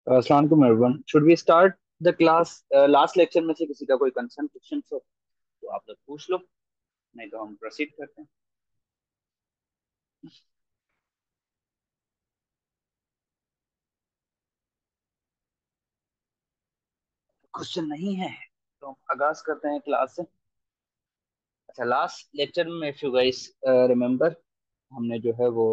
अस्सलाम वालेकुम everyone. Should we start the class? Last lecture में से किसी का कोई कंसर्न क्वेश्चन हो तो आप लोग पूछ लो, नहीं तो हम प्रोसीड करते हैं। क्वेश्चन नहीं है तो हम आगाज करते हैं क्लास से। अच्छा, लास्ट लेक्चर में इफ यू गाइस रिमेम्बर, हमने जो है वो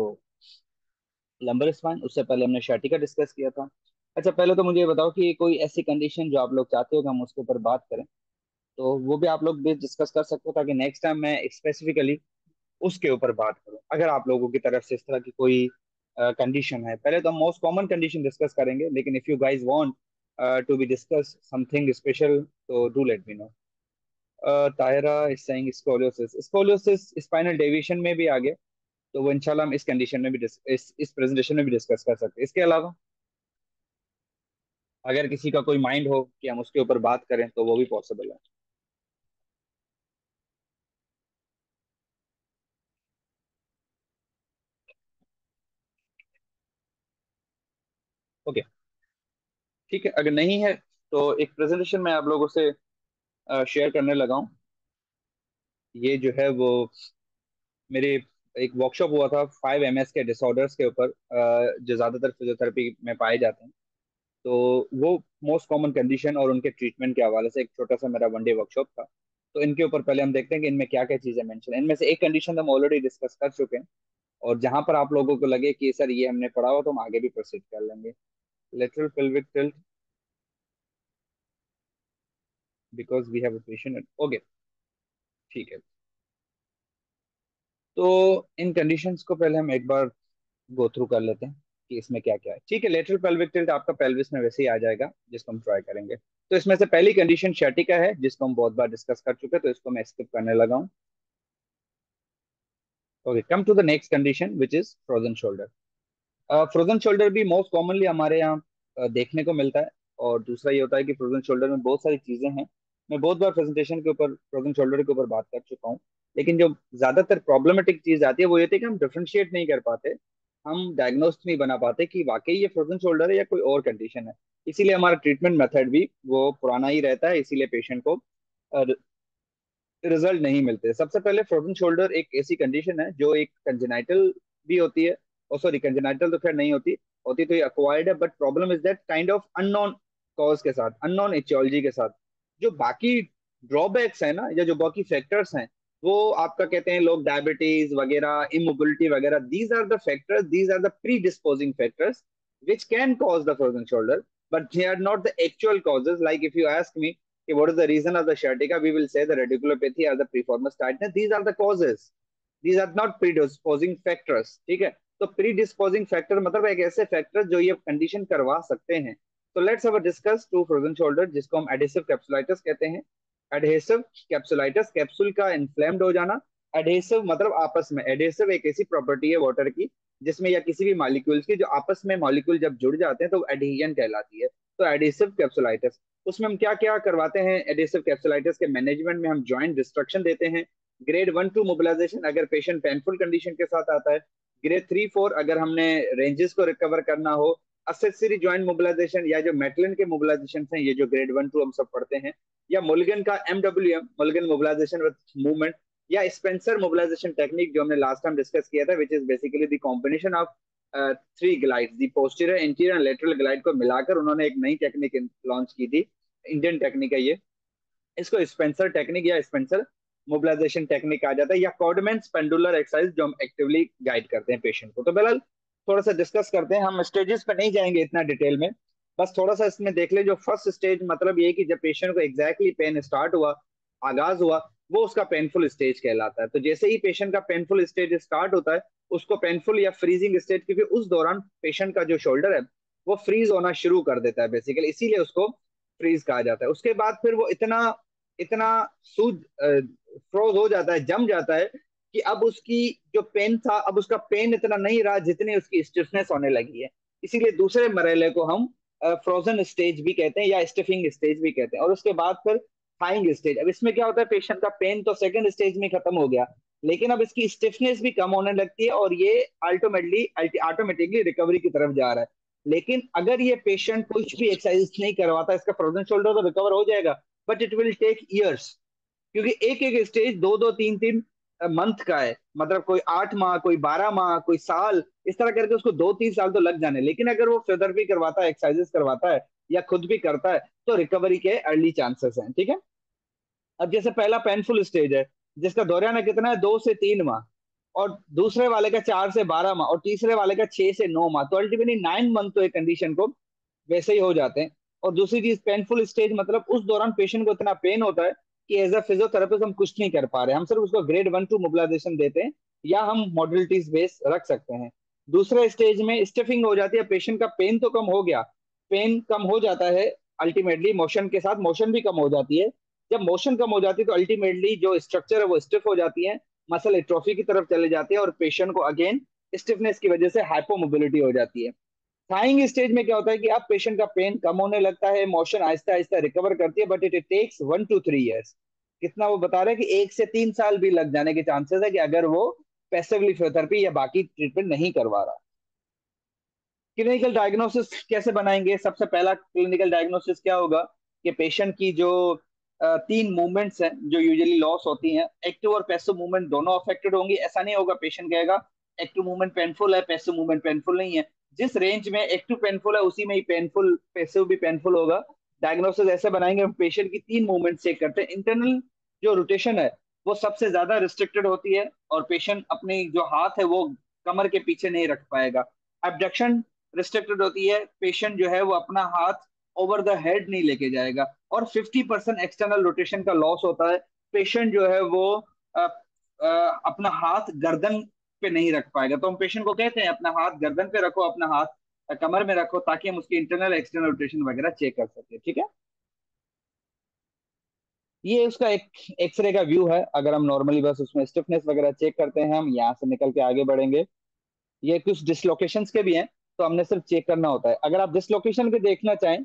लंबर स्पाइन, उससे पहले हमने शर्टिका डिस्कस किया था। अच्छा, पहले तो मुझे ये बताओ कि कोई ऐसी कंडीशन जो आप लोग चाहते हो कि हम उसके ऊपर बात करें, तो वो भी आप लोग भी डिस्कस कर सकते हो, ताकि नेक्स्ट टाइम मैं स्पेसिफिकली उसके ऊपर बात करूं। अगर आप लोगों की तरफ से इस तरह की कोई कंडीशन है, पहले तो हम मोस्ट कॉमन कंडीशन डिस्कस करेंगे, लेकिन if you guys want to be discuss something special तो do let me know. Tayra is saying scoliosis. Scoliosis spinal deviation में भी आ गया, तो वो इंशाल्लाह हम इस कंडीशन में भी इस प्रेजेंटेशन में भी डिस्कस कर सकते हैं। इसके अलावा अगर किसी का कोई माइंड हो कि हम उसके ऊपर बात करें तो वो भी पॉसिबल है। ओके, ठीक है। अगर नहीं है तो एक प्रेजेंटेशन मैं आप लोगों से शेयर करने लगा हूँ। ये जो है वो मेरे एक वर्कशॉप हुआ था 5 MS के डिसऑर्डर्स के ऊपर, जो ज्यादातर फिजियोथेरेपी में पाए जाते हैं। तो वो मोस्ट कॉमन कंडीशन और उनके ट्रीटमेंट के हवाले से एक छोटा सा मेरा वन डे वर्कशॉप था। तो इनके ऊपर पहले हम देखते हैं कि इनमें क्या क्या चीजें मेंशन है। इनमें से एक कंडीशन हम ऑलरेडी डिस्कस कर चुके हैं, और जहां पर आप लोगों को लगे कि सर ये हमने पढ़ा हो तो हम आगे भी प्रोसीड कर लेंगे। Lateral pelvic tilt, because we have a patient. Okay, ठीक है। तो इन कंडीशंस को पहले हम एक बार गो थ्रू कर लेते हैं कि इसमें क्या क्या है। ठीक है, लेटरल पेल्विक टिल्ट आपका पेल्विस में वैसे ही आ जाएगा, जिसको हम ट्राई करेंगे। तो इसमें से पहली कंडीशन शर्टिका है, जिसको हम बहुत बार डिस्कस कर चुके हैं, तो इसको मैं स्किप करने लगा हूँ। Okay, come to the next condition which is frozen shoulder. Frozen shoulder भी मोस्ट कॉमनली हमारे यहाँ देखने को मिलता है। और दूसरा ये होता है कि फ्रोजन शोल्डर में बहुत सारी चीजें हैं। मैं बहुत बार प्रेजेंटेशन के ऊपर फ्रोजन शोल्डर के ऊपर बात कर चुका हूँ, लेकिन जो ज्यादातर प्रॉब्लमेटिक चीज आती है वो ये थी कि हम डिफरेंशिएट नहीं कर पाते, हम डायग्नोस्ट नहीं बना पाते कि वाकई ये फ्रोजन शोल्डर है या कोई और कंडीशन है। इसीलिए हमारा ट्रीटमेंट मेथड भी वो पुराना ही रहता है, इसीलिए पेशेंट को रिजल्ट नहीं मिलते। सबसे पहले फ्रोजन शोल्डर एक ऐसी कंडीशन है जो एक कंजेनाइटल भी होती है। और सॉरी, कंजेनाइटल तो खैर नहीं होती, होती तो ये अक्वायर्ड है, but problem is that kind of unknown cause के साथ, अननोन एटियोलॉजी के साथ। जो बाकी ड्रॉबैक्स है ना, या जो बाकी फैक्टर्स हैं, वो आपका कहते हैं लोग डायबिटीज वगैरह, इमोबिलिटी वगैरह, these are the factors, these are the predisposing factors which can cause the frozen shoulder, but they are not the actual causes. Like if you ask me, okay, what is the reason of the sciatica, we will say the radiculopathy or the preformis tightness. These are the causes, these are not predisposing factors. ठीक है, तो predisposing factor मतलब एक ऐसे factor जो ये condition करवा सकते हैं। तो let's have discuss to frozen shoulder, जिसको हम एडहेसिव कैप्सुलाइटिस कहते हैं। एडहेसिव कैप्सुलाइटिस, कैप्सूल का इन्फ्लेम्ड हो जाना। एडहेसिव मतलब आपस में, एडहेसिव एक ऐसी प्रॉपर्टी है वाटर की जिसमें, या किसी भी मॉलिक्यूल्स की, जो आपस में मॉलिक्यूल जब जुड़ जाते हैं तो एडहेजन कहलाती है। तो एडहेसिव कैप्सुलाइटिस, उसमें हम क्या क्या करवाते हैं? एडहेसिव कैप्सुलाइटिस के मैनेजमेंट में हम जॉइंट डिस्ट्रक्शन देते हैं। ग्रेड 1-2 मोबिलाइजेशन अगर पेशेंट पेनफुल कंडीशन के साथ आता है। ग्रेड 3-4 अगर हमने रेंजेस को रिकवर करना हो। असेसरी ज्वाइंट मोबिलाइजेशन, या जो मेटलिन के मोबिलाइजेशन हैं, ये जो ग्रेड 1-2 हम सब पढ़ते हैं। या मुल्गन का MWM, मुल्गन मोबिलाइजेशन विद मूवमेंट। या स्पेंसर मोबिलाइजेशन टेक्निक, जो हमने लास्ट टाइम डिस्कस किया था, which is basically the combination of 3 glide, the posterior, interior and lateral glide को मिलाकर उन्होंने एक नई टेक्निक लॉन्च की थी। इंडियन टेक्निक है ये। इसको स्पेंसर टेक्निक या स्पेंसर मोबिलाइजेशन टेक्निक आ जाता है, या कॉर्डमेंस पेंडुलर एक्सरसाइज, जो हम एक्टिवली गाइड करते हैं पेशेंट को। तो फिलहाल थोड़ा सा डिस्कस करते हैं, हम स्टेजेस पे नहीं जाएंगे इतना डिटेल में। बस थोड़ा सा इसमें देख ले, जो फर्स्ट स्टेज मतलब ये कि जब पेशेंट को एग्जैक्टली पेन स्टार्ट हुआ, आगाज हुआ, वो उसका पेनफुल स्टेज कहलाता है। तो जैसे ही पेशेंट का पेनफुल स्टेज स्टार्ट होता है, उसको पेनफुल या फ्रीजिंग स्टेज, क्योंकि उस दौरान पेशेंट का जो शोल्डर है वो फ्रीज होना शुरू कर देता है बेसिकली, इसीलिए उसको फ्रीज कहा जाता है। उसके बाद फिर वो इतना इतना सूज फ्रोज हो जाता है, जम जाता है, कि अब उसकी जो पेन था, अब उसका पेन इतना नहीं रहा जितनी उसकी स्टिफनेस होने लगी है। इसीलिए दूसरे मरहले को हम फ्रोजन स्टेज भी कहते हैं, या स्टिफिंग स्टेज भी कहते हैं। और उसके बाद फिर थाइंग स्टेज। अब इसमें क्या होता है, पेशेंट का पेन तो सेकंड स्टेज में खत्म हो गया, लेकिन अब इसकी स्टिफनेस भी कम होने लगती है, और ये अल्टीमेटली ऑटोमेटिकली रिकवरी की तरफ जा रहा है। लेकिन अगर ये पेशेंट कुछ भी एक्सरसाइज नहीं करवाता, इसका फ्रोजन शोल्डर तो रिकवर हो जाएगा, but it will take years, क्योंकि एक एक स्टेज दो दो तीन तीन मंथ का है, मतलब कोई 8 माह, कोई 12 माह, कोई साल, इस तरह करके उसको 2-3 साल तो लग जाने। लेकिन अगर वो फिजियोथेरेपी करवाता है, एक्सरसाइजेस करवाता है, या खुद भी करता है, तो रिकवरी के अर्ली चांसेस हैं। ठीक है। अब जैसे पहला पेनफुल स्टेज है, जिसका दौराना कितना है, 2 से 3 माह, और दूसरे वाले का 4 से 12 माह, और तीसरे वाले का 6 से 9 माह, तो अल्टीमेटली 9 मंथ तो एक कंडीशन को वैसे ही हो जाते हैं। और दूसरी चीज, पेनफुल स्टेज मतलब उस दौरान पेशेंट को इतना पेन होता है कि एज अ फिजियोथेरेपिस्ट हम कुछ नहीं कर पा रहे, हम सिर्फ उसको ग्रेड 1-2 मोबिलाइजेशन देते हैं, या हम मॉडलिटीज बेस रख सकते हैं। दूसरे स्टेज में स्टिफिंग हो जाती है, पेशेंट का पेन तो कम हो गया, पेन कम हो जाता है, अल्टीमेटली मोशन के साथ मोशन भी कम हो जाती है। जब मोशन कम हो जाती है तो अल्टीमेटली जो स्ट्रक्चर है वो स्टिफ हो जाती है, मसल एट्रोफी की तरफ चले जाते हैं, और पेशेंट को अगेन स्टिफनेस की वजह से हाइपोमोबिलिटी हो जाती है। थाइंग स्टेज में क्या होता है कि अब पेशेंट का पेन कम होने लगता है, मोशन आहिस्ता आहिस्ता रिकवर करती है, but it takes 1 to 3 years। कितना वो बता रहे हैं कि 1 से 3 साल भी लग जाने के चांसेस है, कि अगर वो पैसिवली फिजियोथेरेपी या बाकी ट्रीटमेंट नहीं करवा रहा। क्लिनिकल डायग्नोसिस कैसे बनाएंगे? सबसे पहला क्लिनिकल डायग्नोसिस क्या होगा कि पेशेंट की जो 3 मूवमेंट्स हैं जो यूजुअली लॉस होती हैं, एक्टिव और पैसिव मूवमेंट दोनों अफेक्टेड होंगी। ऐसा नहीं होगा पेशेंट कहेगा एक्टिव मूवमेंट पेनफुल है, पैसिव मूवमेंट पेनफुल नहीं है। जिस रेंज में एक्टिव पेनफुल है उसी में ही पेनफुल पैसिव भी पेनफुल होगा। डायग्नोसिस ऐसे बनाएंगे, हम पेशेंट की 3 मूवमेंट चेक करते हैं। इंटरनल जो रोटेशन है वो सबसे ज्यादा रिस्ट्रिक्टेड होती है, और पेशेंट अपनी जो हाथ है वो कमर के पीछे नहीं रख पाएगा। एबडक्शन रिस्ट्रिक्टेड होती है, पेशेंट जो है वो अपना हाथ ओवर द हेड नहीं लेके जाएगा। और 50% एक्सटर्नल रोटेशन का लॉस होता है, पेशेंट जो है वो अ, अपना हाथ गर्दन पे नहीं रख पाएगा। तो हम पेशेंट को कहते हैं अपना हाथ गर्दन पे रखो, अपना हाथ कमर में रखो, ताकि हम उसकी इंटरनल एक्सटर्नल रोटेशन वगैरह चेक कर सके। ठीक है। ये उसका एक एक्सरे का व्यू है। अगर हम नॉर्मली बस उसमें स्टिफनेस वगैरह चेक करते हैं, हम यहाँ से निकल के आगे बढ़ेंगे। ये कुछ डिसलोकेशंस के भी हैं, तो हमने सिर्फ चेक करना होता है। अगर आप डिसलोकेशन के देखना चाहें,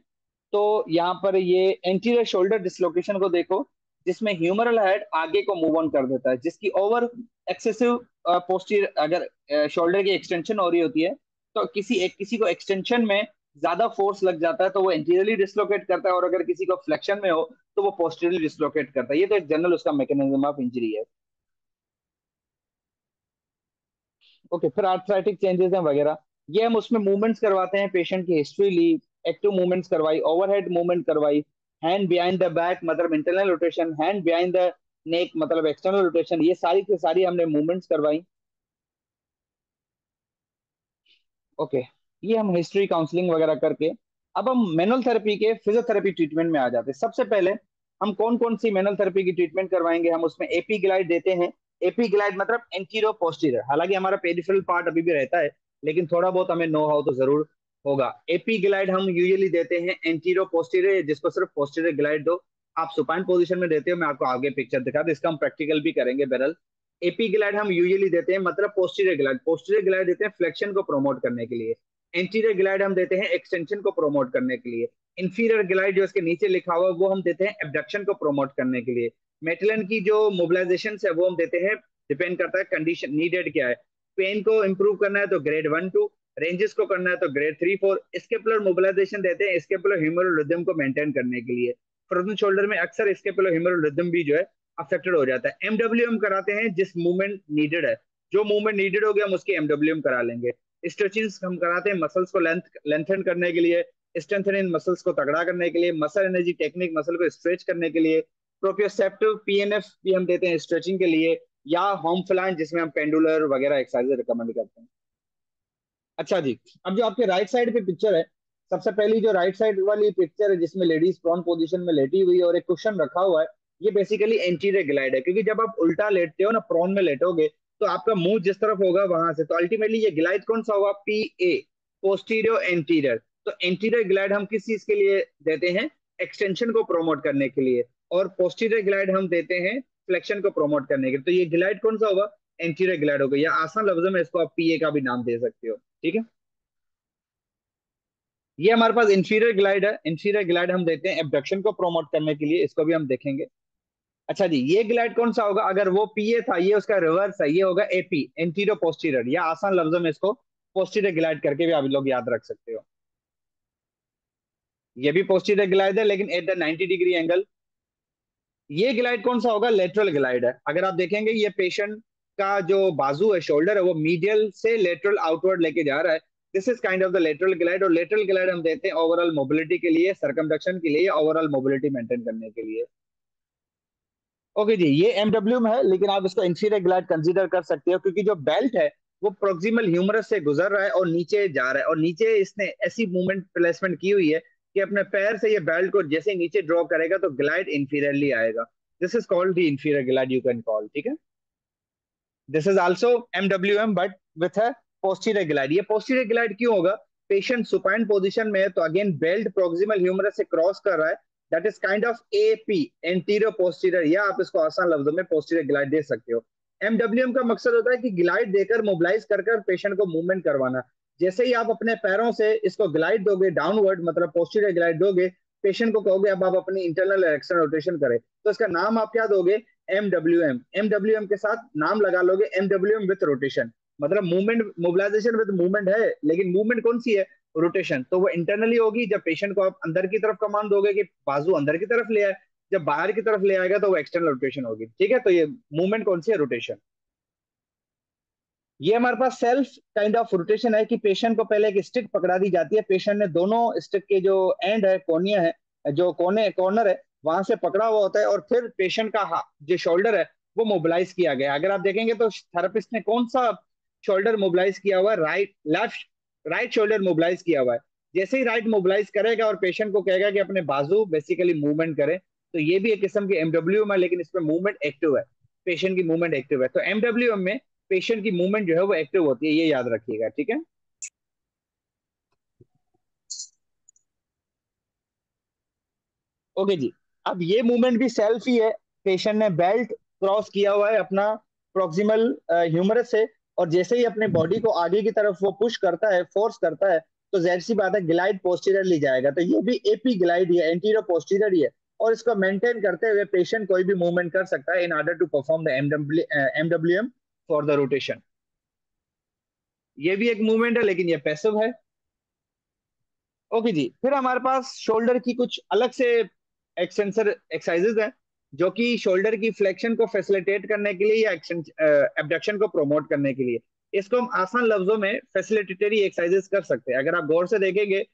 तो यहाँ पर ये एंटीरियर शोल्डर डिसलोकेशन को देखो, जिसमें ह्यूमरल हेड आगे को मूव ऑन कर देता है, जिसकी ओवर एक्सेसिव पोस्टीरियर, अगर शोल्डर की एक्सटेंशन हो रही होती है, तो किसी को एक्सटेंशन में ज्यादा फोर्स लग जाता है तो वो एंटीरियरली डिसलोकेट करता है, और अगर किसी को फ्लेक्शन में हो तो वो पोस्टीरियरली डिसलोकेट करता है। ये तो एक जनरल उसका मैकेनिज्म ऑफ इंजरी है। ओके, फिर आर्थराइटिक चेंजेस हैं वगैरह, ये हम उसमें मूवमेंट्स करवाते हैं, पेशेंट की हिस्ट्री ली, एक्टिव मूवमेंट्स करवाई, ओवरहेड मूवमेंट करवाई, हैंड बिहाइंड द बैक मतलब internal rotation, hand behind the neck मतलब एक्सटर्नल रोटेशन, ये सारी की सारी हमने मूवमेंट्स करवाई। ओके, ये हम हिस्ट्री काउंसलिंग वगैरह करके अब हम मैनुअल थेरेपी के फिजियोथेरेपी ट्रीटमेंट में आ जाते हैं। सबसे पहले हम कौन कौन सी मैनुअल थेरेपी की ट्रीटमेंट करवाएंगे? हम उसमें एपी ग्लाइड देते हैं। एपी ग्लाइड मतलब एंटीरो पोस्टीरियर, हालांकि हमारा पेरिफेरल पार्ट अभी भी रहता है, लेकिन थोड़ा बहुत हमें नो हाउ तो जरूर होगा। एपी ग्लाइड हम यूजुअली देते हैं एंटीरो पोस्टीरियर, जिसको सिर्फ पोस्टीरियर ग्लाइड दो। आप सुपाइन पोजीशन में देते हो, मैं आपको आगे पिक्चर दिखा दूं, इसका हम प्रैक्टिकल भी करेंगे बहरल। एपी ग्लाइड हम यूजुअली देते हैं मतलब पोस्टीरियर ग्लाइड, पोस्टीरियर ग्लाइड देते हैं फ्लेक्शन को प्रमोट करने के लिए। एंटीरियर ग्लाइड हम देते हैं एक्सटेंशन को प्रमोट करने के लिए। इंफीरियर ग्लाइड जो इसके नीचे लिखा हुआ है वो हम देते हैं एबडक्शन को प्रमोट करने के लिए। मेटलन की जो मोबिलाइजेशन है वो हम देते हैं, डिपेंड करता है कंडीशन नीडेड क्या है। पेन को इंप्रूव करना है तो ग्रेड 1-2, रेंजेस को करना है तो ग्रेड 3-4। स्केपुलर मोबिलाइजेशन देते हैं स्केपुलर ह्यूमरल रिदम को मेंटेन करने के लिए। फ्रोजन शोल्डर में अक्सर स्केपुलर ह्यूमरल रिदम भी जो है अफेक्टेड हो जाता है। एमडब्ल्यू हम कराते हैं जिस मूवमेंट नीडेड है, जो मूवमेंट नीडेड हो गया हम उसकी एमडब्ल्यू हम करा लेंगे। स्ट्रेचिंग हम कराते हैं मसल्स को लेंथन करने के लिए, स्ट्रेंथन इन मसल्स को तगड़ा करने के लिए, मसल एनर्जी टेक्निक मसल को स्ट्रेच करने के लिए। प्रोप्रियोसेप्टिव पीएनएफ भी हम देते हैं स्ट्रेचिंग के लिए, या होम फ्लाइन जिसमें हम पेंडुलर वगैरह एक्सरसाइज रिकमेंड करते हैं। अच्छा जी, अब जो आपके राइट साइड पे पिक्चर है, सबसे पहली जो राइट साइड वाली पिक्चर है जिसमें लेडीज प्रॉन पोजीशन में लेटी हुई है और एक कुशन रखा हुआ है, ये बेसिकली एंटीरियर ग्लाइड है। क्योंकि जब आप उल्टा लेटते हो ना, प्रॉन में लेटोगे, तो आपका मुंह जिस तरफ होगा वहां से, तो अल्टीमेटली ये ग्लाइड कौन सा होगा? P A, posterior anterior. तो एंटीरियर ग्लाइड हम किस चीज के लिए देते हैं? एक्सटेंशन को प्रोमोट करने के लिए। और पोस्टीरियर ग्लाइड हम देते हैं फ्लेक्शन को प्रोमोट करने के लिए। तो ये ग्लाइड कौन सा होगा? एंटीरियर ग्लाइड होगा, या आसान लफ्जों में इसको आप पीए का भी नाम दे सकते हो। ठीक है। ये हमारे पास इंफीरियर ग्लाइड है। इंफीरियर ग्लाइड हम देते हैं एबडक्शन को प्रोमोट करने के लिए, इसको भी हम देखेंगे। अच्छा जी, ये ग्लाइड कौन सा होगा? अगर वो पीए था, ये उसका रिवर्स है, ये होगा एपी, एंटीरो पोस्टीरियर, या आसान लफ्जों में इसको पोस्टीरियर ग्लाइड करके भी आप लोग याद रख सकते हो। ये भी पोस्टीरियर ग्लाइड है लेकिन एट द 90 डिग्री एंगल। ये ग्लाइड कौन सा होगा? लेटरल ग्लाइड है। अगर आप देखेंगे ये पेशेंट का जो बाजू है, शोल्डर है, वो मीडियल से लेटरल आउटवर्ड लेके जा रहा है। This is kind of the lateral glide. और लेटरल ग्लाइड हम देते हैं ओवरऑल मोबिलिटी के लिए, सर्कमडक्शन के लिए, ओवरऑल मोबिलिटी मेंटेन करने के लिए। ओके जी, ये एमडब्ल्यू में है, लेकिन आप इसको इंफीरियर ग्लाइड कंसीडर कर सकते हो क्योंकि जो बेल्ट है वो प्रोक्सिमल ह्यूमरस से गुजर रहा है और नीचे जा रहा है, और नीचे इसने ऐसी मूवमेंट प्लेसमेंट की हुई है कि अपने पैर से ये बेल्ट को जैसे नीचे ड्रॉ करेगा तो ग्लाइड इंफीरियरली आएगा। This is called the inferior glide, you can call, ठीक है। This is also MWM but with a posterior glide. ये पोस्टीरियर ग्लाइड क्यों होगा? पेशेंट सुपाइन पोजीशन में है तो अगेन बेल्ट प्रोक्सिमल ह्यूमरस से क्रॉस कर रहा है। That is kind of AP, anterior posterior, या आप इसको आसान लफ्जों में पोस्टीरियर ग्लाइड दे सकते हो। एमडब्ल्यूएम का मकसद होता है कि ग्लाइड देकर मोबिलाइज कर कर पेशेंट को मूवमेंट करवाना। जैसे ही आप अपने पैरों से इसको ग्लाइड दोगे डाउनवर्ड, मतलब पोस्टीरियर ग्लाइड दोगे, पेशेंट को कहोगे अब आप अपनी इंटरनल एक्सटर्नल रोटेशन करें, तो इसका नाम आप क्या दोगे? एमडब्ल्यूएम। एमडब्ल्यूएम के साथ नाम लगा लोगे एमडब्ल्यूएम विथ रोटेशन। मतलब मूवमेंट, मोबिलाइजेशन विद मूवमेंट है, लेकिन मूवमेंट कौन सी है? रोटेशन। तो वो इंटरनली होगी जब पेशेंट को आप अंदर की तरफ कमांड दोगे कि बाजू अंदर की तरफ ले आए, जब बाहर की तरफ ले आएगा तो वो एक्सटर्नल रोटेशन होगी, ठीक है। तो ये मूवमेंट कौन सी है? रोटेशन। ये हमारे पास सेल्फ काइंड ऑफ रोटेशन है कि पेशेंट को पहले एक स्टिक पकड़ा दी जाती है, पेशेंट ने दोनों स्टिक के जो एंड है, कोनिया है, जो कोने कॉर्नर है, वहां से पकड़ा हुआ होता है, और फिर पेशेंट का जो शोल्डर है वो मोबिलाइज किया गया है। अगर आप देखेंगे तो थेरेपिस्ट ने कौन सा शोल्डर मोबिलाइज किया हुआ है? लेफ्ट, राइट शोल्डर मोबिलाइज किया हुआ है। जैसे ही राइट मोबिलाइज करेगा और पेशेंट को कहेगा कि अपने बाजू बेसिकली मूवमेंट करें, तो ये भी एक किस्म की एमडब्ल्यू है, लेकिन इसमें मूवमेंट एक्टिव है, पेशेंट की मूवमेंट एक्टिव है। तो एमडब्ल्यू में पेशेंट की मूवमेंट जो है वो एक्टिव होती है, ये याद रखिएगा, ठीक है। ओके जी। अब ये मूवमेंट भी सेल्फ ही है। पेशेंट ने बेल्ट क्रॉस किया हुआ है अपना प्रोक्सिमल ह्यूमरस से, और जैसे ही अपने बॉडी को आगे की तरफ वो पुश करता है, फोर्स करता है, तो जाहिर सी बात है ग्लाइड पोस्टीरियरली जाएगा। तो ये भी एपी ग्लाइड ही है, एंटीरियर पोस्टीरियर ही है। और इसको मेंटेन करते हुए पेशेंट कोई भी मूवमेंट कर सकता है in order to perform the MWM for the rotation. ये भी एक मूवमेंट है लेकिन ये पैसिव है। ओके जी, फिर हमारे पास शोल्डर की कुछ अलग से एक्सटेंसर एक्सरसाइजेज हैं जो कि शोल्डर की फ्लेक्शन को फैसिलिटेट करने के लिए या एब्डक्शन को प्रोमोट करने के लिए, इसको हम आसान लफ्जों में फैसिलिटेटरी एक्सरसाइजेज कर सकते हैं। अगर आप गौर से देखेंगे,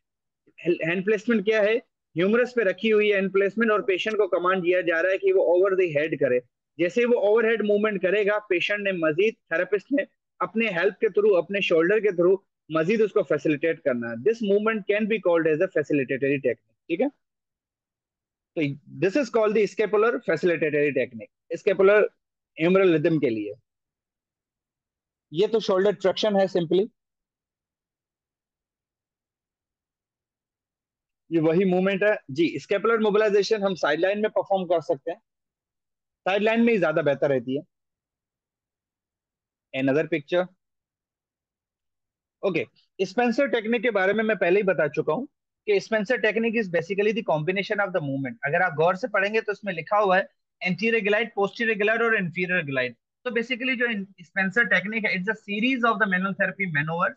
हैंड प्लेसमेंट क्या है? ह्यूमरस पे रखी हुई है हैंड प्लेसमेंट, और पेशेंट को कमांड दिया जा रहा है कि वो ओवर द हेड करे। जैसे ही वो ओवरहेड मूवमेंट करेगा, पेशेंट ने मजीद, थेरेपिस्ट ने अपने हेल्प के थ्रू, अपने शोल्डर के थ्रू मजीद उसको फैसिलिटेट करना है। This movement can be called as a facilitatory technique, ठीक है। तो this is called the scapular facilitatory technique, scapular humeral rhythm के लिए। ये तो शोल्डर ट्रैक्शन है सिंपली। ये वही मूवमेंट है जी। स्केपुलर मोबिलाइजेशन हम साइड लाइन में परफॉर्म कर सकते हैं, साइड लाइन में ही ज्यादा बेहतर रहती है। Another picture. Okay, Spencer technique के बारे में मैं पहले ही बता चुका हूँ कि Spencer technique is basically the combination of the movement. अगर आप गौर से पढ़ेंगे तो इसमें लिखा हुआ है एंटीरियर ग्लाइड, पोस्टीरियर ग्लाइड और इंफीरियर ग्लाइड। तो बेसिकली जो स्पेंसर टेक्निक है, it's a series of the manual therapy manoeuvres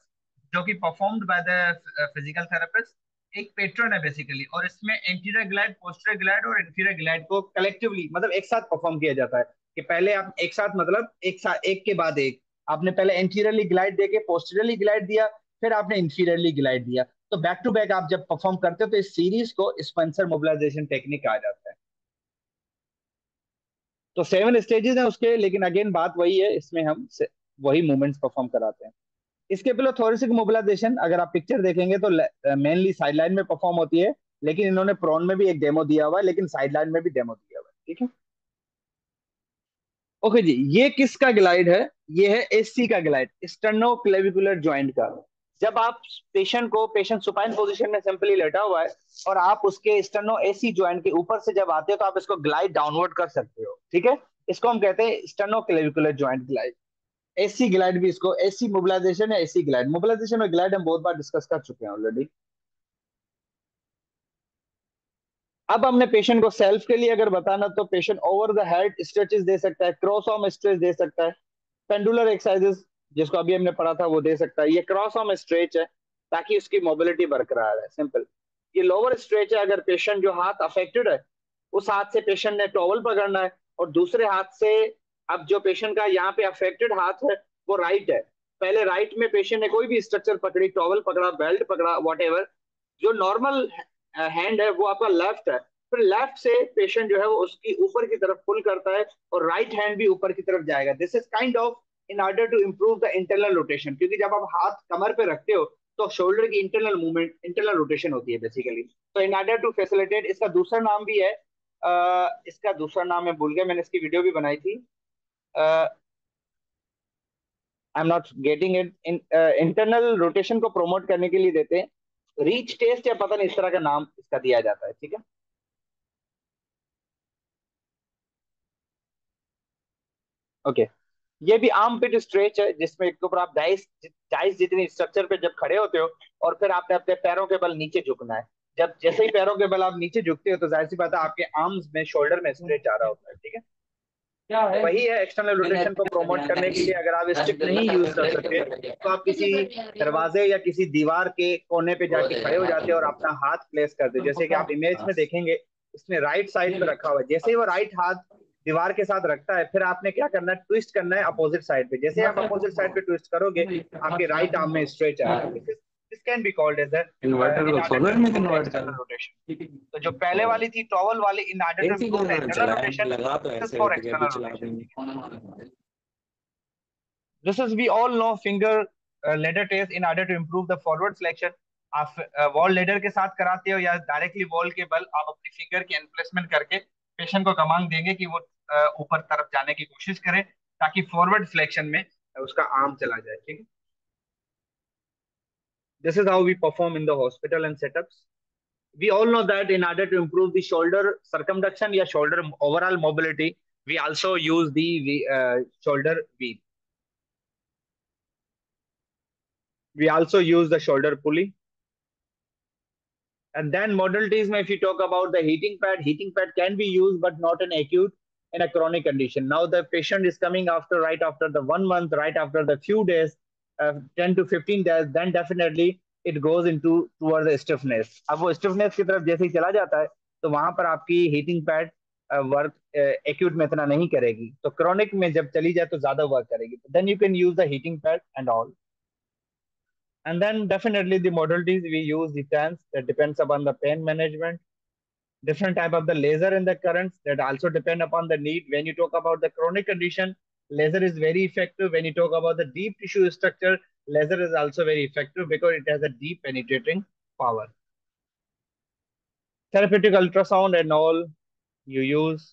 जो कि performed by the physical therapist. एक पैटर्न है बेसिकली, और इसमें एंटीरियर ग्लाइड, पोस्टीरियर ग्लाइड और इंफीरियर ग्लाइड को कलेक्टिवली, मतलब एक साथ परफॉर्म किया जाता है। कि पहले आप एक साथ, मतलब एक साथ, एक के बाद एक, आपने पहले एंटीरियरली ग्लाइड देके पोस्टीरियरली ग्लाइड दिया, फिर आपने इंफीरियरली ग्लाइड दिया। तो बैक टू बैक आप जब परफॉर्म करते हो तो इस सीरीज को स्पेंसर मोबिलाइजेशन टेक्निक कहा जाता है। तो 7 स्टेजेस हैं उसके, लेकिन अगेन बात वही है, इसमें हम वही मूवमेंट्स परफॉर्म कराते हैं। इसके पहले थोरेसिक मोबिलाइजेशन अगर आप पिक्चर देखेंगे तो मेनली साइड लाइन में परफॉर्म होती है, लेकिन इन्होंने प्रोन में भी एक डेमो दिया हुआ है, लेकिन साइड लाइन में भी डेमो दिया हुआ है, ठीक है। ओके जी, ये किसका ग्लाइड है? ये है एससी का ग्लाइड, स्टर्नो क्लेविकुलर जॉइंट का। जब आप पेशेंट सुपाइन पोजीशन में सिंपली लेटा हुआ है और आप उसके स्टर्नो एसी जॉइंट के ऊपर से जब आते हो तो आप इसको ग्लाइड डाउनवर्ड कर सकते हो, ठीक है। इसको हम कहते हैं sterno clavicular joint glide. AC glide भी, इसको एसी मोबिलाइजेशन या एसी ग्लाइड, मोबिलाइजेशन और ग्लाइड हम बहुत बार डिस्कस कर चुके हैं ऑलरेडी। अब हमने पेशेंट को सेल्फ के लिए अगर बताना, तो patient over the head stretches दे सकता है, क्रॉस आर्म स्ट्रेच दे सकता है, पेंडुलर एक्सरसाइजेस जिसको अभी हमने पढ़ा था वो दे सकता है। ये क्रॉस आर्म स्ट्रेच है ताकि उसकी मोबिलिटी बरकरार है, सिंपल। ये लोअर स्ट्रेच है। अगर पेशेंट जो हाथ अफेक्टेड है, उस हाथ से पेशेंट ने टॉवल पकड़ना है, और दूसरे हाथ से, अब जो पेशेंट का यहाँ पे अफेक्टेड हाथ है वो राइट है, पहले राइट में पेशेंट ने कोई भी स्ट्रक्चर पकड़ी, टॉवल पकड़ा, बेल्ट पकड़ा, वॉट, जो नॉर्मल हैंड है वो आपका लेफ्ट है, फिर लेफ्ट से पेशेंट जो है वो उसकी ऊपर की तरफ पुल करता है, और राइट हैंड भी ऊपर की तरफ जाएगा। This is kind of in order to improve the internal rotation, क्योंकि जब आप हाथ कमर पे रखते हो तो शोल्डर की इंटरनल मूवमेंट, इंटरनल रोटेशन होती है बेसिकली। तो इन ऑर्डर टू फैसिलिटेट, इसका दूसरा नाम भी है, इसका दूसरा नाम मैं भूल गया, मैंने इसकी वीडियो भी बनाई थी, I am not getting it, internal rotation को प्रमोट करने के लिए देते हैं, रीच टेस्ट या पता नहीं इस तरह का नाम इसका दिया जाता है, ठीक है। ओके, ये भी आर्म पिट स्ट्रेच है, जिसमें एक तो ऊपर आप डाइस डाइस जितनी स्ट्रक्चर पे जब खड़े होते हो, और फिर आपने अपने पैरों के बल नीचे झुकना है। जब जैसे ही पैरों के बल आप नीचे झुकते हो तो जाहिर सी बात है आपके आर्म्स में, शोल्डर में स्ट्रेच आ रहा होता है, ठीक है। क्या तो है? वही है, एक्सटर्नल मैंने रोटेशन को प्रमोट करने के लिए अगर आप स्टिक नहीं यूज कर सकते तो आप किसी दरवाजे या किसी दीवार के कोने पे जाके खड़े हो जाते हो और अपना हाथ प्लेस करते हो, जैसे कि आप इमेज में देखेंगे, इसमें राइट साइड पे रखा हुआ है, जैसे ही वो राइट हाथ दीवार के साथ रखता है, फिर आपने क्या करना है, ट्विस्ट करना है अपोजिट साइड पे, जैसे ही आप अपोजिट साइड पे ट्विस्ट करोगे आपके राइट आर्म में स्ट्रेच आएगा। This can be called as inverter in को ऑर्डर खोलो, टू मैं इम्प्रूव द कन्वर्ट कर। External rotation. तो जो पहले वाली थी टॉवल वाली, in order to AC improve को द इंटरनल चलाए रोटेशन, लगा तो दिस इज ऐसे फॉर रहते कि अभी एक्सटर्नल चला रोटेशन। देंगे। This is, we all know, finger ladder test in order to improve the forward flexion। आप वॉल लेडर के साथ कराते हो या डायरेक्टली वॉल के बल आप अपनी फिंगर की एनप्लेसमेंट करके पेशेंट को कमांड देंगे कि वो ऊपर तरफ जाने की कोशिश करे, ताकि फॉरवर्ड फ्लेक्शन में उसका आर्म चला जाए, ठीक है। This is how we perform in the hospital and setups. We all know that in order to improve the shoulder circumduction या shoulder overall mobility, we also use the shoulder weave. We also use the shoulder pulley. And then modalities, if you talk about the heating pad can be used, but not in acute, in a chronic condition. Now the patient is coming after, right after the 1 month, right after the few days, 10 to 15 days, then definitely it goes into towards the stiffness. अब वो stiffness की तरफ जैसे ही चला जाता है, तो वहां पर आपकी हीटिंग पैड वर्क एक्यूट में इतना नहीं करेगी, तो क्रॉनिक में जब चली जाए तो ज्यादा वर्क करेगी, then you can use the heating pad and all. And then definitely the modalities we use depends, that depends upon the pain management, different type of the laser and the currents that also depend upon the need. When you talk about the chronic condition, laser is very effective. When you talk about the deep tissue structure, laser is also very effective because it has a deep penetrating power. Therapeutic ultrasound and all you use.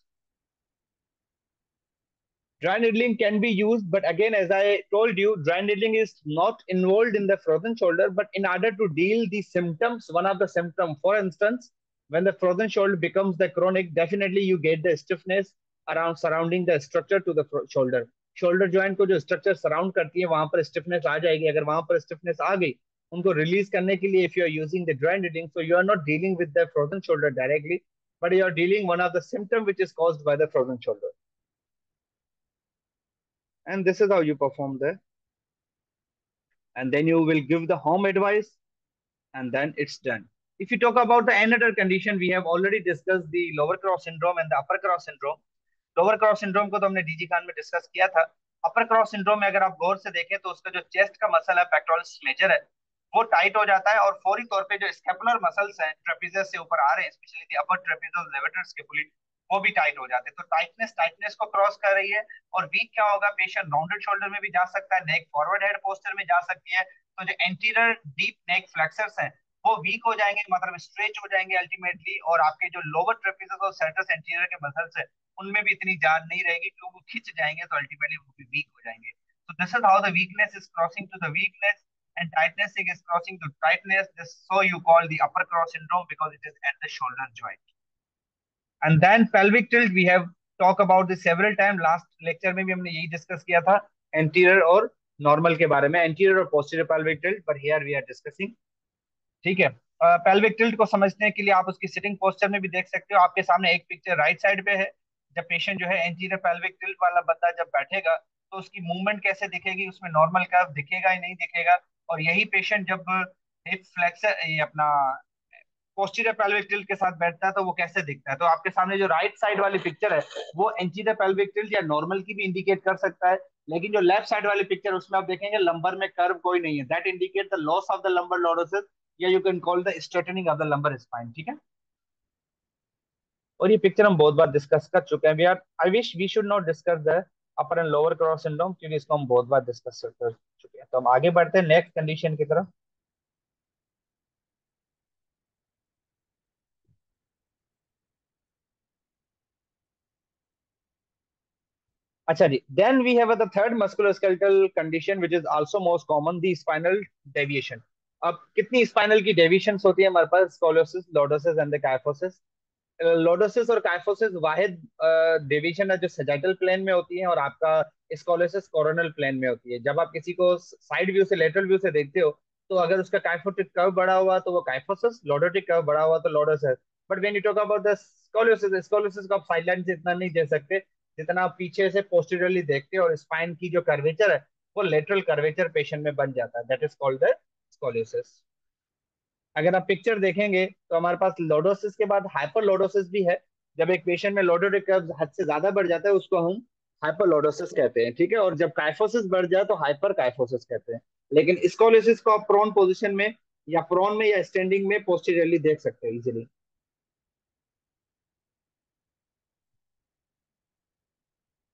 Dry needling can be used, but again, as I told you, dry needling is not involved in the frozen shoulder, but in order to deal the symptoms, one of the symptoms, for instance, when the frozen shoulder becomes the chronic, definitely you get the stiffness around surrounding the structure to the shoulder. Shoulder joint को जो structure surround करती है वहां पर stiffness आ जाएगी। अगर वहां पर स्टिफनेस आ गई, उनको रिलीज करने के लिए, if you are using the dry needling, so you are not dealing with the frozen shoulder directly, but you are dealing one of the symptom which is caused by the frozen shoulder. And this is how you perform there. And then you will give the home advice, and then it's done. If you talk about the another condition, we have already discussed the lower cross syndrome and the upper cross syndrome. Lower cross syndrome को तो हमने DG Khan में discuss किया था। अपर cross syndrome में अगर आप गौर से देखें तो उसका जो चेस्ट का मसल है, पेक्टोरल्स मेजर है, वो टाइट हो जाता है, और फौरी तौर पे जो स्केपुलर मसल्स हैं ट्रेपेजियस से ऊपर आ रहे हैं, स्पेशली अपर ट्रेपेजियल लेवेटर स्केपुली, वो भी टाइट हो जाते हैं। तो टाइटनेस टाइटनेस को क्रॉस कर रही है। और वीक क्या होगा, पेशेंट राउंडेड शोल्डर में भी जा सकता है, नेक फॉरवर्ड हेड पोस्चर में जा सकती है। तो जो एंटीरियर डीप नेक फ्लेक्सर्स हैं वो वीक हो जाएंगे, मतलब स्ट्रेच हो जाएंगे अल्टीमेटली, और आपके जो लोअर ट्रेपेजियस और सर्टस एंटीरियर के मसल्स है उनमें भी इतनी जान नहीं रहेगी, क्योंकि वो खिंच जाएंगे, तो अल्टीमेटली वो भी वीक हो जाएंगे। So this is how the weakness is crossing to the weakness, and tightness is crossing to tightness. This so you call the upper cross syndrome because it is at the shoulder joint. And then pelvic tilt we have talked about this several times. Last lecture में भी हमने यही discuss किया था, anterior और normal के बारे में, anterior और posterior pelvic tilt, but here we are discussing, ठीक है। पेल्विक टिल्ट को समझने के लिए आप उसकी सिटिंग पोस्चर में भी देख सकते हो। आपके सामने एक पिक्चर राइट साइड पे है। जब पेशेंट जो है एंटीरियर पेल्विक टिल्ट वाला बंदा जब बैठेगा तो उसकी मूवमेंट कैसे दिखेगी, उसमें नॉर्मल कर्व दिखेगा ही नहीं दिखेगा। और यही पेशेंट जब हिप फ्लेक्सर, ये अपना पोस्टीरियर पेल्विक टिल्ट के साथ बैठता है तो वो कैसे दिखता है। तो आपके सामने जो राइट साइड वाली पिक्चर है वो एंटीरियर पेल्विक टिल्ट या नॉर्मल की भी इंडिकेट कर सकता है, लेकिन जो लेफ्ट साइड वाली पिक्चर उसमें आप देखेंगे लंबर में कर्व कोई नहीं है, that indicate the loss of the lumbar lordosis, or you can call the straightening of the lumbar spine, ठीक है। और ये पिक्चर हम बहुत बार डिस्कस कर चुके हैं, we are I wish we should not discuss the upper and lower cross syndrome, क्योंकि इसको हम बहुत बार डिस्कस कर चुके हैं। तो हम आगे बढ़ते हैं नेक्स्ट कंडीशन की तरफ। अच्छा जी, then we have the third musculoskeletal condition which is also most common, the spinal deviation. अब कितनी स्पाइनल की डेविएशंस होती है हमारे पास, scoliosis, lordosis and the kyphosis. Lordosis और काइफोसिस वाहिद डेविएशन है जो सैजिटल प्लेन में होती है, और आपका स्कोलियोसिस कोरोनल प्लेन में होती है। जब आप किसी को साइड व्यू से, लेटरल व्यू से देखते हो, तो अगर उसका काइफोटिक कर्व बड़ा हुआ तो वो काइफोसिस, लॉर्डोटिक कर्व बड़ा हुआ तो lordosis. But when you talk about the scoliosis, scoliosis को आप साइडलाइन से इतना नहीं दे सकते जितना आप पीछे से पोस्टीरियरली देखते हो, और स्पाइन की जो कर्वेचर है वो लेटरल कर्वेचर पेशेंट में बन जाता है, that is called the scoliosis. अगर आप पिक्चर देखेंगे तो हमारे पास लोडोसिस के बाद हाइपर लोडोसिस भी है। जब एक पेशेंट में लोडोटिक कर्व हद से ज्यादा बढ़ जाता है उसको हम हाइपर लोडोसिस कहते हैं, ठीक है। और जब काइफोसिस बढ़ जाए तो हाइपर काइफोसिस कहते हैं। लेकिन स्कोलियोसिस को आप प्रोन पोजीशन में या प्रोन में या स्टैंडिंग में पोस्टीरियरली देख सकते हैं easily.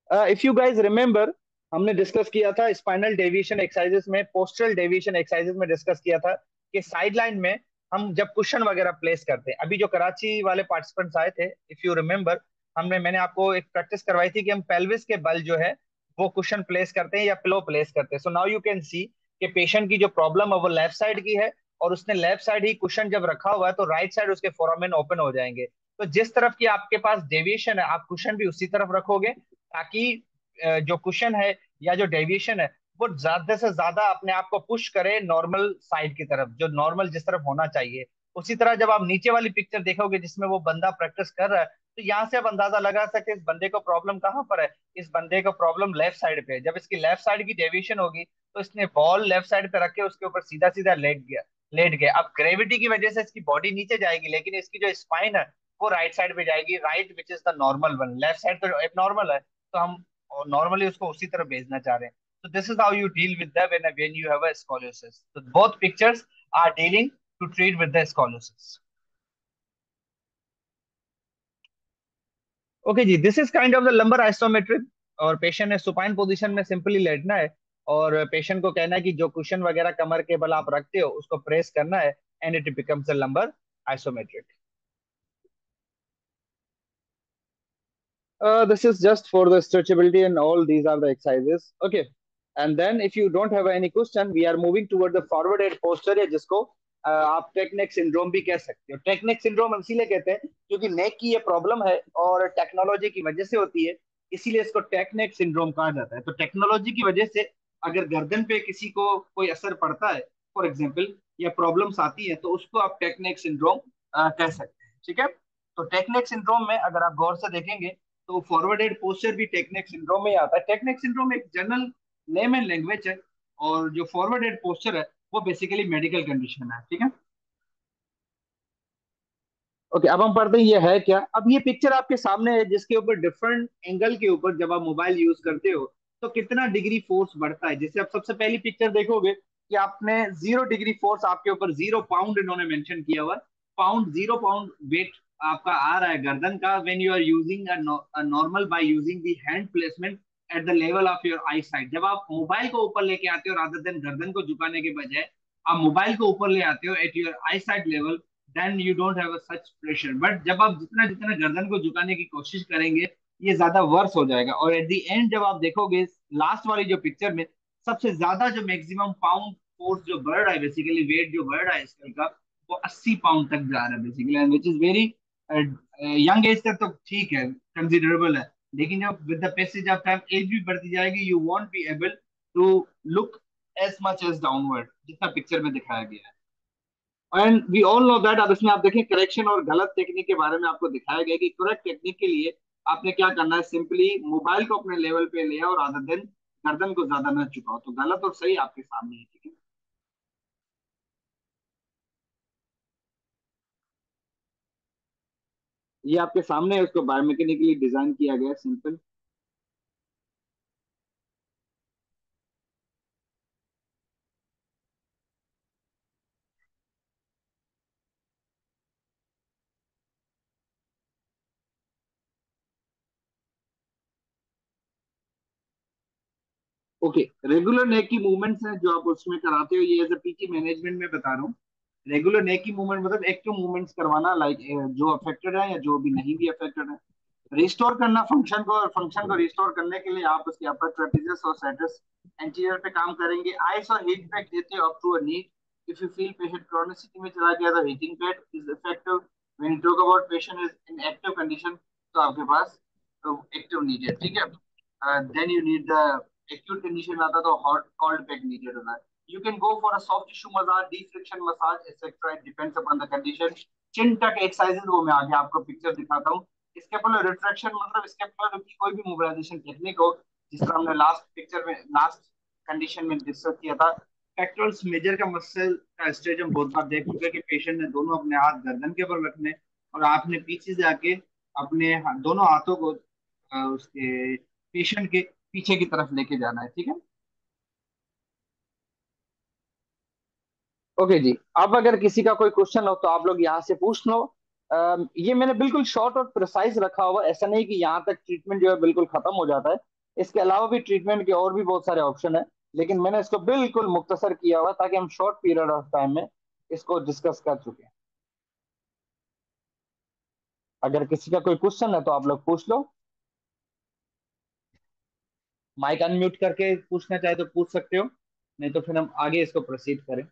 If you guys remember, हमने डिस्कस किया था स्पाइनल डेविएशन एक्सरसाइजेस में, पोस्टरल डेविएशन एक्सरसाइजेस में डिस्कस किया था कि साइड लाइन में हम जब कुशन वगैरह प्लेस करते हैं, अभी जो कराची वाले पार्टिसिपेंट्स आए थे, इफ यू रिमेम्बर, मैंने आपको एक प्रैक्टिस करवाई थी कि हम पेल्विस के बल जो है वो कुशन प्लेस करते हैं या पिलो प्लेस करते हैं। So now you can see कि पेशेंट की जो प्रॉब्लम है वो लेफ्ट साइड की है, और उसने लेफ्ट साइड ही कुशन जब रखा हुआ है तो राइट साइड उसके फोरामेन ओपन हो जाएंगे। तो जिस तरफ की आपके पास डेविएशन है आप कुशन भी उसी तरफ रखोगे, ताकि जो कुशन है या जो डेविएशन है वो ज्यादा से ज्यादा अपने आप को पुश करे नॉर्मल साइड की तरफ, जो नॉर्मल जिस तरफ होना चाहिए। उसी तरह जब आप नीचे वाली पिक्चर देखोगे जिसमें वो बंदा प्रैक्टिस कर रहा है, तो यहाँ से आप अंदाजा लगा सकते हैं इस बंदे को प्रॉब्लम कहाँ पर है। इस बंदे को प्रॉब्लम लेफ्ट साइड पे है। जब इसकी लेफ्ट साइड की डेविएशन होगी तो इसने बॉल लेफ्ट साइड पे रख के उसके ऊपर सीधा सीधा लेट गया। अब ग्रेविटी की वजह से इसकी बॉडी नीचे जाएगी, लेकिन इसकी जो स्पाइन है वो राइट साइड पे जाएगी, right which is the normal one, left side तो एबनॉर्मल है, तो हम नॉर्मली उसको उसी तरफ भेजना चाह रहे हैं। So this is how you deal with that when you have a scoliosis. So both pictures are dealing to treat with the scoliosis. Okay जी, this is kind of the lumbar isometric. और patient ने supine position में simply लेटना है, और patient को कहना है कि जो कुशन वगैरह कमर के बल आप रखते हो उसको प्रेस करना है, and it becomes a lumbar isometric. This is just for the stretchability, and all these are the exercises. Okay. And then if you don't have any question, we are moving toward the forward head posture, या जिसको आप take नेक syndrome भी कह सकते हो। Take नेक syndrome हम इसीलिए कहते हैं क्योंकि नेक की ये प्रॉब्लम है और टेक्नोलॉजी की वजह से होती है, इसीलिए इसको टेक नेक सिंड्रोम कहा जाता है। तो टेक्नोलॉजी की वजह से अगर गर्दन पे किसी को कोई असर पड़ता है, फॉर एग्जाम्पल, या प्रॉब्लम्स आती है, तो उसको आप टेक नेक सिंड्रोम कह सकते हैं, ठीक है। तो टेक नेक सिंड्रोम में अगर आप गौर से देखेंगे तो फॉरवर्ड हेड पोस्चर भी टेक्निक सिंड्रोम में ही आता है। टेक्निक सिंड्रोम एक जनरल लेमन लैंग्वेज है, और जो फॉरवर्ड हेड पोस्चर है वो बेसिकली मेडिकल कंडीशन है, ठीक है। ओके, अब हम पढ़ते हैं ये है क्या। अब ये पिक्चर आपके सामने है जिसके ऊपर डिफरेंट एंगल के ऊपर जब आप मोबाइल यूज करते हो तो कितना डिग्री फोर्स बढ़ता है। जैसे आप सबसे पहली पिक्चर देखोगे कि आपने 0 डिग्री फोर्स आपके ऊपर, 0 पाउंड इन्होंने मेंशन किया हुआ, पाउंड, 0 पाउंड वेट आपका आ रहा है गर्दन का, when you are using a normal by using the hand placement at the level of your eye side. जब आप मोबाइल को ऊपर लेके आते हो रादर देन गर्दन को झुकाने के बजाय आप मोबाइल को ऊपर ले आते हो at your eye side level, then you don't have such pressure. But जब आप जितना जितना गर्दन को झुकाने की कोशिश करेंगे ये ज्यादा वर्स हो जाएगा, और एट द एंड जब आप देखोगे लास्ट वाली जो पिक्चर में सबसे ज्यादा जो मैक्सिमम पाउंड फोर्स जो बढ़ रहा है, बेसिकली वेट जो बढ़ रहा है स्कल का, वो 80 पाउंड तक जा रहा है basically, and which is very young age तक तो ठीक है, कंसिडरेबल है। लेकिन जब with the passage of time age भी बढ़ती जाएगी, you won't be able to look as much as downward जितना पिक्चर में दिखाया गया है। And we all know that. अब इसमें आप देखें करेक्शन और गलत टेक्निक के बारे में आपको दिखाया गया कि करेक्ट टेक्निक के लिए आपने क्या करना है, सिंपली मोबाइल को अपने लेवल पे ले आओ और आधा दिन गर्दन को ज्यादा न झुकाओ। तो गलत और सही आपके सामने है, ठीक है। ये आपके सामने है, उसको बायोमेकेनिकली डिजाइन किया गया है, सिंपल। ओके, रेगुलर नेक की मूवमेंट्स हैं जो आप उसमें कराते हो, ये एज अ पीटी मैनेजमेंट में बता रहा हूँ। रेगुलर नेक की मूवमेंट मतलब एक्टिव मूवमेंट्स करवाना, लाइक जो अफेक्टेड है या जो भी नहीं भी अफेक्टेड है, रिस्टोर करना फंक्शन को, और फंक्शन को रिस्टोर करने के लिए आप उसके अपर ट्रेपेजियस और साइडस एंटीरियर पे काम करेंगे। आइस और हीट पैक देते हो up to a need. If you feel patient chronicity में चला गया तो heating pad is effective. When you talk about patient is in active condition, तो आपके पास एक्टिव नीड है, ठीक है। Then you need the acute condition आता है तो हॉट कोल्ड पैक नीडेड होता है। You can go for a soft tissue massage, deep friction massage, etc. It depends upon the condition. चिन टक एक्सरसाइजेज वो मैं आगे आपको पिक्चर दिखाता हूँ। स्केपुलर रिट्रैक्शन मतलब स्केपुलर की कोई भी मोबिलाइजेशन टेक्निक हो, जिस तरह हमने लास्ट पिक्चर में, लास्ट कंडीशन में डिस्कस किया था। पेक्टोरल्स मेजर का मसल का स्ट्रेच हम बहुत बार देख चुके हैं कि पेशेंट ने दोनों अपने हाथ गर्दन के ऊपर रखने, और आपने पीछे से आके अपने दोनों हाथों को उसके पेशेंट के पीछे की तरफ लेके जाना है, ठीक है। ओके जी, अब अगर किसी का कोई क्वेश्चन हो तो आप लोग यहाँ से पूछ लो। ये मैंने बिल्कुल शॉर्ट और प्रिसाइज रखा हुआ है, ऐसा नहीं कि यहाँ तक ट्रीटमेंट जो है बिल्कुल खत्म हो जाता है। इसके अलावा भी ट्रीटमेंट के और भी बहुत सारे ऑप्शन है, लेकिन मैंने इसको बिल्कुल मुख्तसर किया हुआ है ताकि हम शॉर्ट पीरियड ऑफ टाइम में इसको डिस्कस कर चुके हैं। अगर किसी का कोई क्वेश्चन है तो आप लोग पूछ लो। माइक अनम्यूट करके पूछना चाहे तो पूछ सकते हो, नहीं तो फिर हम आगे इसको प्रोसीड करें।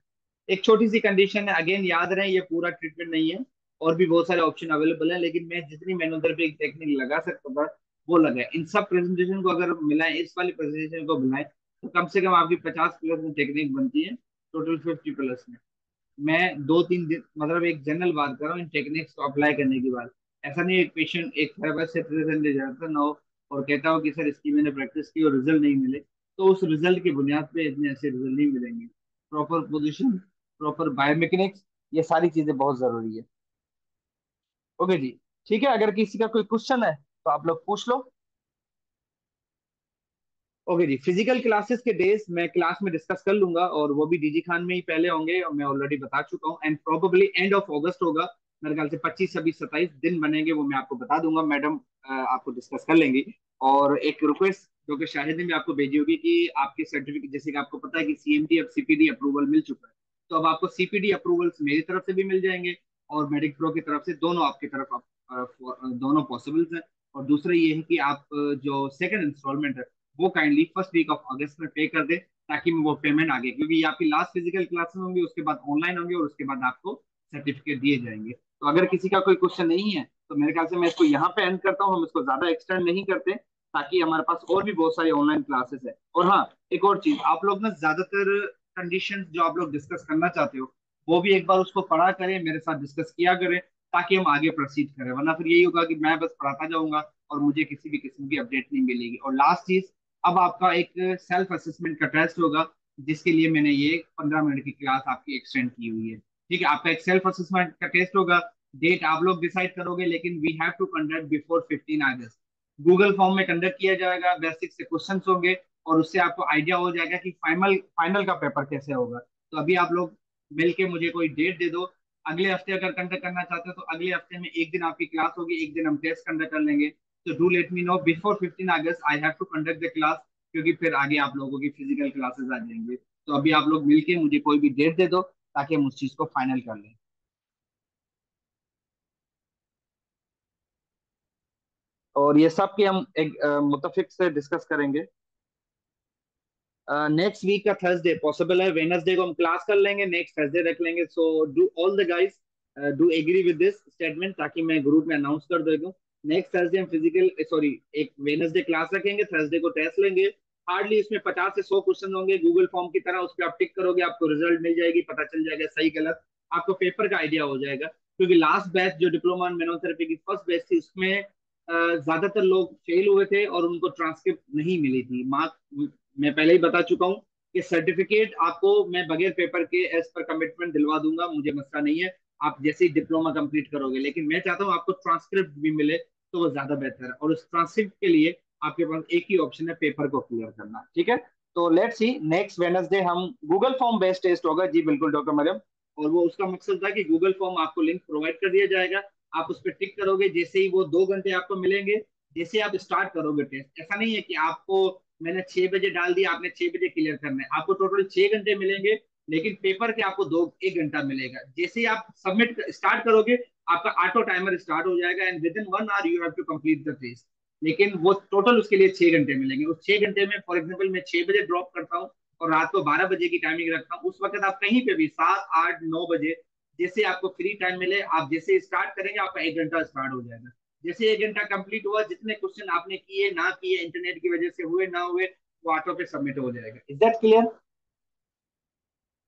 एक छोटी सी कंडीशन है, अगेन याद रहे ये पूरा ट्रीटमेंट नहीं है, और भी बहुत सारे ऑप्शन अवेलेबल हैं, लेकिन मैं जितनी मैनोथेरेपी टेक्निक लगा सकता था वो लगाए। इन सब प्रेजेंटेशन को अगर मिलाएं, इस वाली प्रेजेंटेशन को मिलाएं, तो कम से कम आपकी 50 प्लस में टेक्निक बनती है, टोटल 50 प्लस में। मैं 2-3 दिन मतलब एक जनरल बात कर रहा हूँ इन टेक्निक्स को अप्लाई करने के बाद। ऐसा नहीं एक पेशेंट एक थेरेपिस्ट से प्रेजेंट ले जाता ना हो और कहता हो कि सर इसकी मैंने प्रैक्टिस की और रिजल्ट नहीं मिले, तो उस रिजल्ट की बुनियाद पे इतने ऐसे रिजल्ट नहीं मिलेंगे। प्रॉपर पोजिशन, प्रॉपर बायोमेकेनिक्स, ये सारी चीजें बहुत जरूरी है। ओके जी, ठीक है, अगर किसी का कोई क्वेश्चन है तो आप लोग पूछ लो। ओके जी, फिजिकल क्लासेस के डेज मैं क्लास में डिस्कस कर लूंगा, और वो भी डीजी खान में ही पहले होंगे, और मैं ऑलरेडी बता चुका हूँ, एंड प्रोबेबली एंड ऑफ अगस्त होगा। मेरे ख्याल से 25, 26, 27 दिन बनेंगे, वो मैं आपको बता दूंगा, मैडम आपको डिस्कस कर लेंगी। और एक रिक्वेस्ट जो कि शाहिद ने भी आपको भेजी होगी कि आपके सर्टिफिकेट, जैसे कि आपको पता है कि सीएमडी अब सीपीडी अप्रूवल मिल चुका है, तो अब आपको सीपीडी अप्रूवल्स मेरी तरफ से भी मिल जाएंगे, और मेडिक प्रो की तरफ से, दोनों आपकी तरफ दोनों पॉसिबल्स हैं। और दूसरा ये है कि आप जो सेकंड इंस्टॉलमेंट है वो kindly first week of August में पे कर दे, ताकि मैं वो पेमेंट आगे, क्योंकि ये आपकी लास्ट फिजिकल क्लासेस होंगी, उसके बाद ऑनलाइन होंगे, और उसके बाद आपको सर्टिफिकेट दिए जाएंगे। तो अगर किसी का कोई क्वेश्चन नहीं है तो मेरे ख्याल से मैं इसको यहाँ पे एंड करता हूँ, हम इसको ज्यादा एक्सटेंड नहीं करते, ताकि हमारे पास और भी बहुत सारी ऑनलाइन क्लासेस है। और हाँ, एक और चीज, आप लोग ना ज्यादातर कंडीशन जो आप लोग डिस्कस करना चाहते हो वो भी एक बार उसको पढ़ा करें, मेरे साथ डिस्कस किया करें, ताकि हम आगे प्रोसीड करें, वरना फिर यही होगा कि मैं बस पढ़ाता जाऊंगा और मुझे किसी भी किस्म की अपडेट नहीं मिलेगी। और लास्ट चीज, अब आपका एक सेल्फ असेसमेंट का टेस्ट होगा, जिसके लिए मैंने ये 15 मिनट की क्लास आपकी एक्सटेंड की हुई है। ठीक है, आपका एक सेल्फ असेसमेंट का टेस्ट होगा, डेट आप लोग डिसाइड करोगे, लेकिन we have to conduct before 15 August. Google form में कंडक्ट किया जाएगा, बेसिक से क्वेश्चन होंगे, और उससे आपको आइडिया हो जाएगा कि फाइनल फाइनल का पेपर कैसे होगा। तो अभी आप लोग मिलके मुझे कोई डेट दे दो, अगले हफ्ते अगर कंडक्ट करना चाहते हो तो अगले हफ्ते में एक दिन आपकी क्लास होगी, एक दिन हम टेस्ट कंडक्ट कर लेंगे। तो do let me know before 15 August, I have to conduct the class, क्योंकि फिर आगे आप लोगों की फिजिकल क्लासेस आ जाएंगे। तो अभी आप लोग मिलके मुझे कोई भी डेट दे दो, ताकि हम उस चीज को फाइनल कर लें। और ये सब की हम एक मुतफिक से डिस्कस करेंगे। नेक्स्ट वीक का थर्सडे पॉसिबल है, वेनसडे को हम क्लास कर लेंगे, नेक्स्ट थर्सडे रख लेंगे। So do all the guys do agree with this statement, ताकि मैं ग्रुप में अनाउंस कर दूं। नेक्स्ट थर्सडे हम फिजिकल, सॉरी, एक वेनसडे क्लास रखेंगे, थर्सडे को टेस्ट लेंगे। हार्डली इसमें 50 से 100 क्वेश्चन होंगे, गूगल फॉर्म की तरह, उस पर आप टिक करोगे, आपको रिजल्ट मिल जाएगी, पता चल जाएगा सही गलत, आपको पेपर का आइडिया हो जाएगा। क्योंकि लास्ट बैच जो डिप्लोमा इन मेनोथेरेपी की फर्स्ट बैच थी, उसमें ज्यादातर लोग फेल हुए थे और उनको ट्रांसक्रिप्ट नहीं मिली थी, मार्क मैं पहले ही बता चुका हूँ कि सर्टिफिकेट आपको मैं बगैर पेपर के एज पर कमिटमेंट दिलवा दूंगा, मुझे मसला नहीं है। आप जैसे ही डिप्लोमा कंप्लीट करोगे। लेकिन मैं चाहता हूँ आपको ट्रांसक्रिप्ट भी मिले तो वो ज्यादा बेहतर है, और उस ट्रांसक्रिप्ट के लिए आपके पास एक ही ऑप्शन है, पेपर को क्लियर करना। ठीक है, तो लेट्स सी नेक्स्ट वेडनेसडे हम गूगल फॉर्म बेस्ड टेस्ट होगा। जी बिल्कुल डॉक्टर मरियम। और वो उसका मकसद था कि गूगल फॉर्म आपको लिंक प्रोवाइड कर दिया जाएगा, आप उस पर टिक करोगे, जैसे ही वो 2 घंटे आपको मिलेंगे, जैसे आप स्टार्ट करोगे टेस्ट। ऐसा नहीं है कि आपको मैंने 6 बजे डाल दिया, आपने 6 बजे क्लियर करना है, आपको टोटल 6 घंटे मिलेंगे, लेकिन पेपर के आपको 1 घंटा मिलेगा। जैसे ही आप सबमिट स्टार्ट करोगे, आपका ऑटो टाइमर स्टार्ट हो जाएगा, and within 1 hour you have to complete the test. लेकिन वो टोटल उसके लिए 6 घंटे मिलेंगे। उस 6 घंटे में फॉर एग्जाम्पल मैं 6 बजे ड्रॉप करता हूँ और रात को 12 बजे की टाइमिंग रखता हूँ, उस वक्त आप कहीं पे भी 7 8 9 बजे जैसे आपको फ्री टाइम मिले, आप जैसे स्टार्ट करेंगे आपका 1 घंटा स्टार्ट हो जाएगा। जैसे 1 घंटा कंप्लीट हुआ, जितने क्वेश्चन आपने किए ना किए, इंटरनेट की वजह से हुए ना हुए, वो ऑटो पे सबमिट हो जाएगा। Is that clear?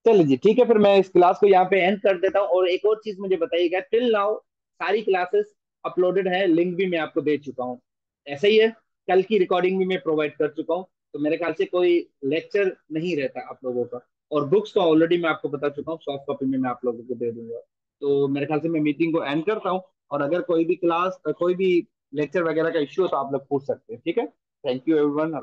चलिए जी ठीक है, फिर मैं इस क्लास को यहाँ पे एंड कर देता हूँ। और एक और चीज मुझे बताइएगा, टिल नाउ सारी क्लासेस अपलोडेड है, लिंक भी मैं आपको दे चुका हूँ, ऐसा ही है? कल की रिकॉर्डिंग भी मैं प्रोवाइड कर चुका हूँ, तो मेरे ख्याल से कोई लेक्चर नहीं रहता आप लोगों का। और बुक्स तो ऑलरेडी मैं आपको बता चुका हूँ, सॉफ्ट कॉपी में मैं आप लोगों को दे दूंगा। तो मेरे ख्याल से मैं मीटिंग को एंड करता हूँ, और अगर कोई भी क्लास कोई भी लेक्चर वगैरह का इश्यू हो तो आप लोग पूछ सकते हैं। ठीक है, थैंक यू एवरीवन।